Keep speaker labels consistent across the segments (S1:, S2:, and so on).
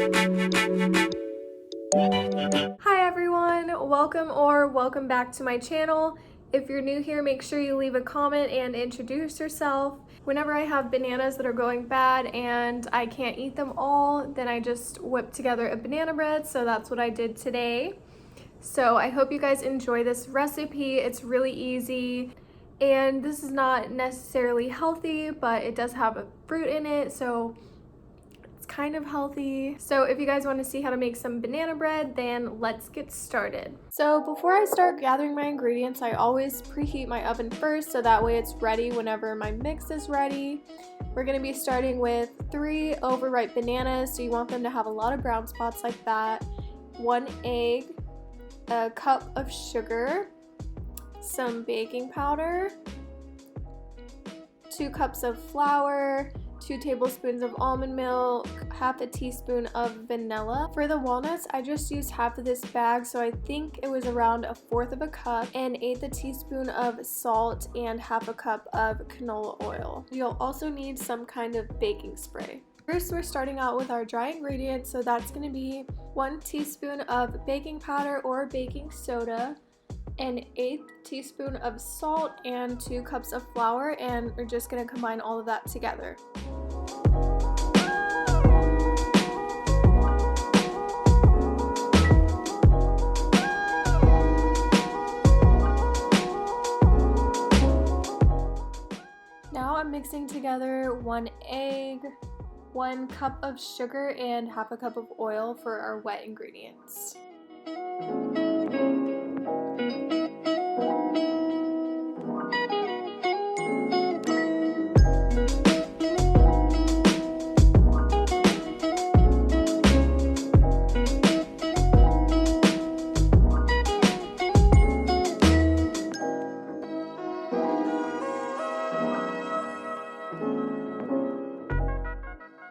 S1: Hi everyone, welcome back to my channel. If you're new here, make sure you leave a comment and introduce yourself. Whenever I have bananas that are going bad and I can't eat them all, then I just whip together a banana bread, so that's what I did today. So I hope you guys enjoy this recipe. It's really easy and this is not necessarily healthy, but it does have a fruit in it, so it's kind of healthy. So if you guys want to see how to make some banana bread, then let's get started. So before I start gathering my ingredients, I always preheat my oven first so that way it's ready whenever my mix is ready. We're going to be starting with 3 overripe bananas, so you want them to have a lot of brown spots like that. 1 egg, a cup of sugar, some baking powder, 2 cups of flour, 2 tablespoons of almond milk, half a teaspoon of vanilla. For the walnuts, I just used half of this bag, so I think it was around 1/4 of a cup, and 1/8 teaspoon of salt and half a cup of canola oil. You'll also need some kind of baking spray. First, we're starting out with our dry ingredients, so that's going to be 1 teaspoon of baking powder or baking soda, an 1/8 teaspoon of salt, and 2 cups of flour, and we're just going to combine all of that together. Now I'm mixing together 1 egg, 1 cup of sugar, and half a cup of oil for our wet ingredients.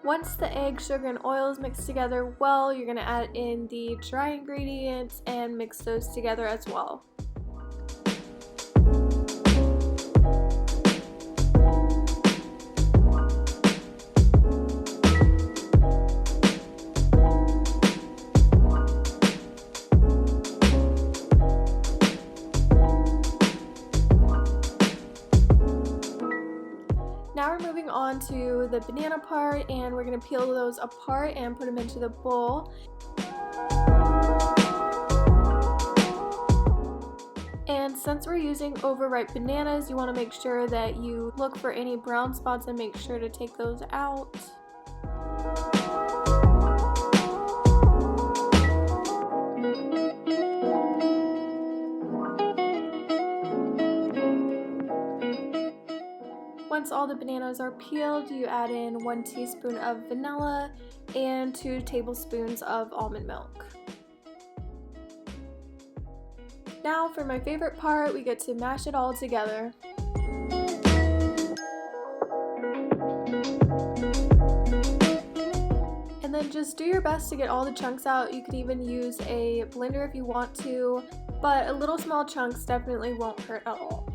S1: Once the egg, sugar, and oil is mixed together well, you're going to add in the dry ingredients and mix those together as well. Now we're moving on to the banana part, and we're going to peel those apart and put them into the bowl. And since we're using overripe bananas, you want to make sure that you look for any brown spots and make sure to take those out. Once all the bananas are peeled, you add in 1 teaspoon of vanilla and 2 tablespoons of almond milk. Now for my favorite part, we get to mash it all together. And then just do your best to get all the chunks out. You could even use a blender if you want to, but a little small chunks definitely won't hurt at all.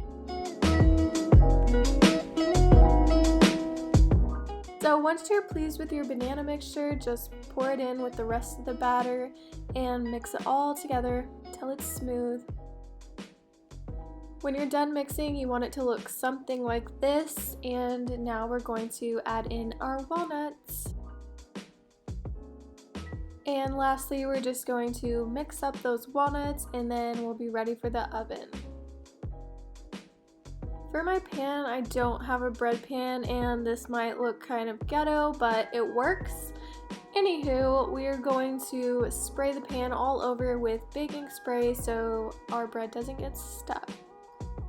S1: So once you're pleased with your banana mixture, just pour it in with the rest of the batter and mix it all together till it's smooth. When you're done mixing, you want it to look something like this, and now we're going to add in our walnuts. And lastly, we're just going to mix up those walnuts and then we'll be ready for the oven. For my pan, I don't have a bread pan, and this might look kind of ghetto, but it works. Anywho, we are going to spray the pan all over with baking spray so our bread doesn't get stuck.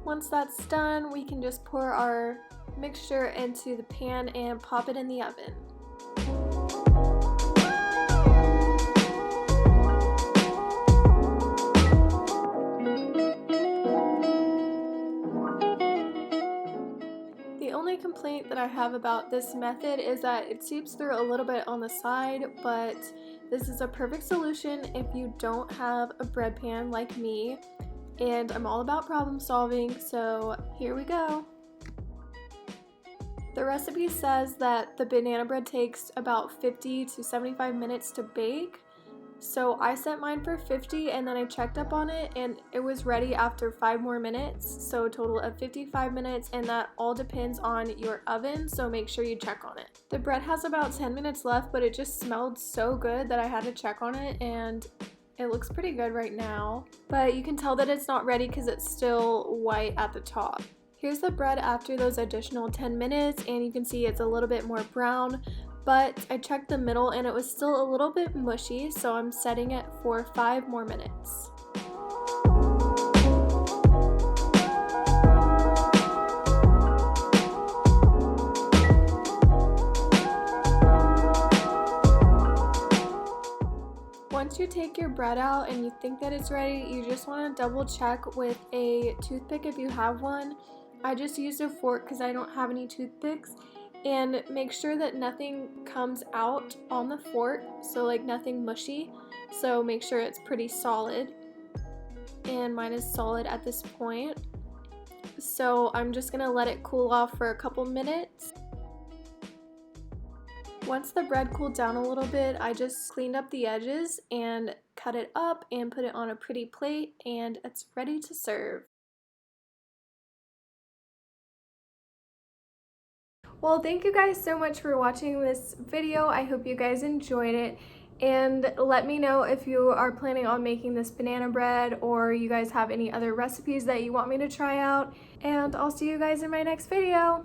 S1: Once that's done, we can just pour our mixture into the pan and pop it in the oven. The only complaint that I have about this method is that it seeps through a little bit on the side, but this is a perfect solution if you don't have a bread pan like me, and I'm all about problem solving, so here we go. The recipe says that the banana bread takes about 50 to 75 minutes to bake. So I set mine for 50 and then I checked up on it and it was ready after 5 more minutes. So a total of 55 minutes, and that all depends on your oven, so make sure you check on it. The bread has about 10 minutes left, but it just smelled so good that I had to check on it, and it looks pretty good right now. But you can tell that it's not ready because it's still white at the top. Here's the bread after those additional 10 minutes, and you can see it's a little bit more brown, but I checked the middle and it was still a little bit mushy, so I'm setting it for 5 more minutes. Once you take your bread out and you think that it's ready, you just want to double check with a toothpick if you have one. I just used a fork because I don't have any toothpicks, and make sure that nothing comes out on the fork, so like nothing mushy. So make sure it's pretty solid, and mine is solid at this point. So I'm just gonna let it cool off for a couple minutes. Once the bread cooled down a little bit, I just cleaned up the edges and cut it up and put it on a pretty plate, and it's ready to serve. Well, thank you guys so much for watching this video. I hope you guys enjoyed it, and let me know if you are planning on making this banana bread or you guys have any other recipes that you want me to try out, and I'll see you guys in my next video.